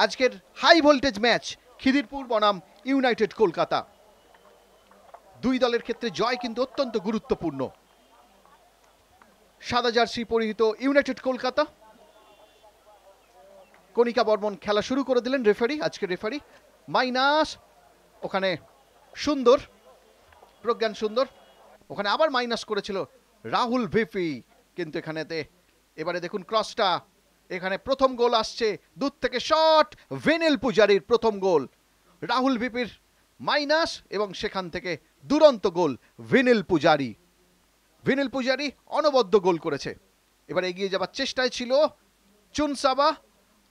আজকের high voltage match Khidirpur বনাম United Kolkata. দুই দলের ক্ষেত্রে জয় কিন্তু অত্যন্ত গুরুত্বপূর্ণ। সাদা জার্সি পরিহিত ইউনাইটেড কলকাতা, কণিকা বর্মন খেলা শুরু করে দিলেন। রেফারি, আজকের রেফারি মাইনাস, ওখানে সুন্দর, প্রজ্ঞান সুন্দর, ওখানে আবার মাইনাস করেছিল রাহুল ভিপি, কিন্তু এখানেতে এবারে দেখুন ক্রসটা, এখানে প্রথম গোল আসছে দূর থেকে শট, ভেনেল পূজারির প্রথম গোল, রাহুল ভিপির মাইনাস এবং সেখান থেকে দুরন্ত গোল ভেনেল পূজারি। ভেনেল পূজারি অনবদ্য গোল করেছে। এবার এগিয়ে যাবার চেষ্টায় ছিল চুনসাবা,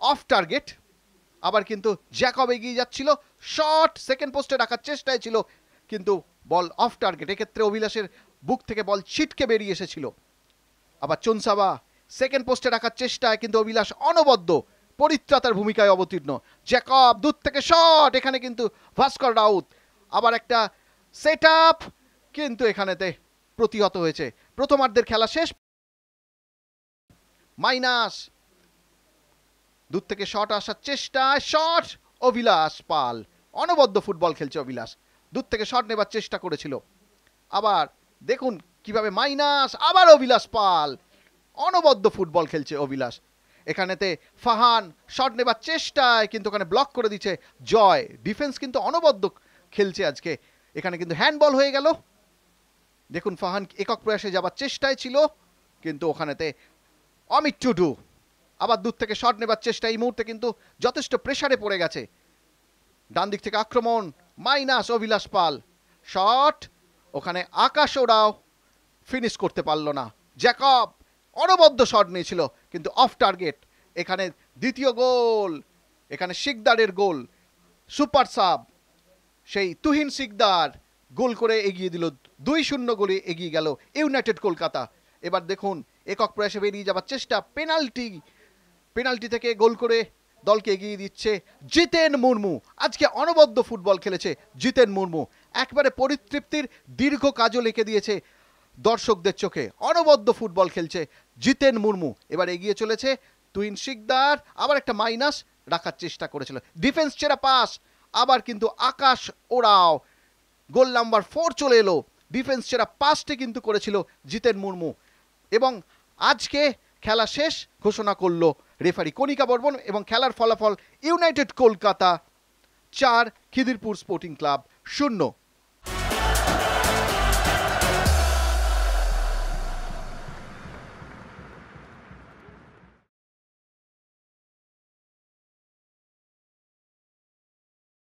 অফ টার্গেট, আবার কিন্তু জ্যাকব এগিয়ে যাচ্ছিল, শট সেকেন্ড পোস্টে রাখার চেষ্টায় ছিল কিন্তু বল অফ টার্গেট। এক্ষেত্রে অভিলাষের বুক থেকে বল ছিটকে বেরিয়ে এসেছিল। আবার চুনসাবা সেকেন্ড পোস্টে রাখার চেষ্টায় কিন্তু অভিলাষ অনবদ্য পরিত্রাতার ভূমিকায় অবতীর্ণ। জ্যাকব দূর থেকে শট, এখানে কিন্তু ভাস্কর রাউত আবার একটা সেট আপ, কিন্তু এখানেতে প্রতিহত হয়েছে। প্রথমার্ধের খেলা শেষ, মাইনাস, দূর থেকে শট আসার চেষ্টায় শট, অভিলাষ পাল অনবদ্য ফুটবল খেলছে অভিলাষ, দূর থেকে শট নেবার চেষ্টা করেছিল। আবার দেখুন কিভাবে মাইনাস, আবার অভিলাষ পাল অনবদ্য ফুটবল খেলছে অভিলাষ। এখানেতে ফাহান শট নেবার চেষ্টায় কিন্তু ওখানে ব্লক করে দিচ্ছে জয়। ডিফেন্স কিন্তু অনবদ্য খেলছে আজকে। এখানে কিন্তু হ্যান্ডবল হয়ে গেল। দেখুন ফাহান একক প্রয়াসে যাবার চেষ্টায় ছিল, কিন্তু ওখানেতে অমিত টুডু আবার দূর থেকে শট নেবার চেষ্টা। এই মুহূর্তে কিন্তু যথেষ্ট প্রেসারে পড়ে গেছে। ডান দিক থেকে আক্রমণ, মাইনাস অভিলাষ পাল, শট, ওখানে আকাশ ওরাও ফিনিশ করতে পারল না। জ্যাকব অনবদ্য শট নিয়েছিল কিন্তু অফ টার্গেট। এখানে দ্বিতীয় গোল, এখানে শিকদারের গোল, সুপার সাব সেই তুহিন শিকদার গোল করে এগিয়ে দিল, 2-0 গোলে এগিয়ে গেল ইউনাইটেড কলকাতা। এবার দেখুন একক প্রয়াসে বেরিয়ে যাবার চেষ্টা, পেনাল্টি থেকে গোল করে দলকে এগিয়ে দিচ্ছে জিতেন মুর্মু। আজকে অনবদ্য ফুটবল খেলেছে জিতেন মুর্মু, একবারে পরিতৃপ্তির দীর্ঘ কাজও লিখে দিয়েছে দর্শকদের চোখে। অনবদ্য ফুটবল খেলছে জিতেন মুর্মু। এবার এগিয়ে চলেছে তুহিন শিকদার, আবার একটা মাইনাস রাখার চেষ্টা করেছিল, ডিফেন্স ছেড়া পাস, আবার কিন্তু আকাশ ওরাও গোল নাম্বার 4 চলে এলো। ডিফেন্স ছেড়া পাসটি কিন্তু করেছিল জিতেন মুর্মু। এবং আজকে খেলা শেষ ঘোষণা করলো রেফারি কণিকা বর্মন, এবং খেলার ফলাফল United Kolkata 4, Khidirpur sporting club 0।